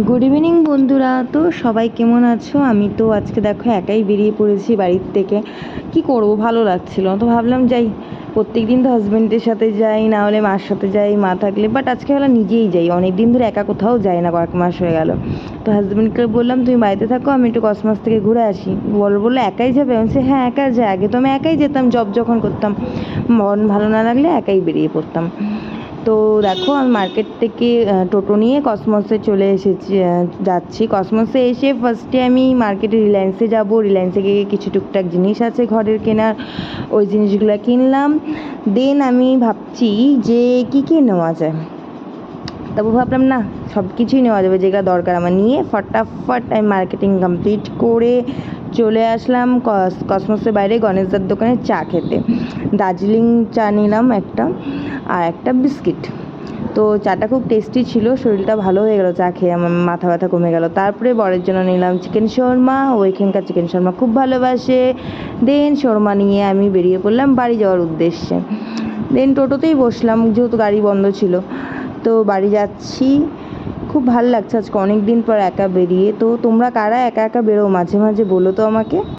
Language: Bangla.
গুড ইভিনিং বন্ধুরা। তো সবাই কেমন আছো? আমি তো আজকে দেখো একাই বেরিয়ে পড়েছি বাড়ির থেকে। কি করব, ভালো লাগছিল তো ভাবলাম যাই। প্রত্যেক দিন তো হাজব্যান্ডের সাথে যাই, না হলে মার সাথে যাই, মা থাকলে, বাট আজকে হলো নিজেই যাই। অনেক দিন ধরে একা কোথাও যাই না, কয়েক মাস হয়ে গেল। তো হাজব্যান্ডকে বললাম তুমি বাড়িতে থাকো, আমি একটু কসমস থেকে ঘুরে আসি। বললো একাই যাবে? আমি বলছি হ্যাঁ একা যাই। আগে তো আমি একাই যেতাম, জব যখন করতাম, মন ভালো না লাগলে একাই বেরিয়ে পড়তাম। তো দেখো আমি মার্কেট থেকে টোটো নিয়ে কসমসে চলে এসেছি, যাচ্ছি। কসমসে এসে ফার্স্টে আমি মার্কেটে রিলায়েন্সে যাব। রিলায়েন্সে গিয়ে কিছু টুকটাক জিনিস আছে ঘরের কেনার, ওই জিনিসগুলো কিনলাম। দেন আমি ভাবছি যে কী নেওয়া যায়। তারপর ভাবলাম না, সব কিছুই নেওয়া যাবে যেগুলো দরকার আমার। নিয়ে ফটাফট আমি মার্কেটিং কমপ্লিট করে চলে আসলাম কসমসের বাইরে গণেশদার দোকানে চা খেতে। দার্জিলিং চা নিলাম একটা, আর একটা বিস্কিট। তো চাটা খুব টেস্টি ছিল, শরীরটা ভালো হয়ে গেল চা খেয়ে, আমার মাথা ব্যথা কমে গেল। তারপরে বরের জন্য নিলাম চিকেন শর্মা, ওইখানকার চিকেন শর্মা খুব ভালোবাসে। দেন শর্মা নিয়ে আমি বেরিয়ে পড়লাম বাড়ি যাওয়ার উদ্দেশ্যে। দেন টোটোতেই বসলাম, যেহেতু গাড়ি বন্ধ ছিল। তো বাড়ি যাচ্ছি। খুব ভালো লাগছে আজকে অনেক দিন পর একা বেরিয়ে। তো তোমরা কারা একা একা বেরো মাঝে মাঝে বলো তো আমাকে।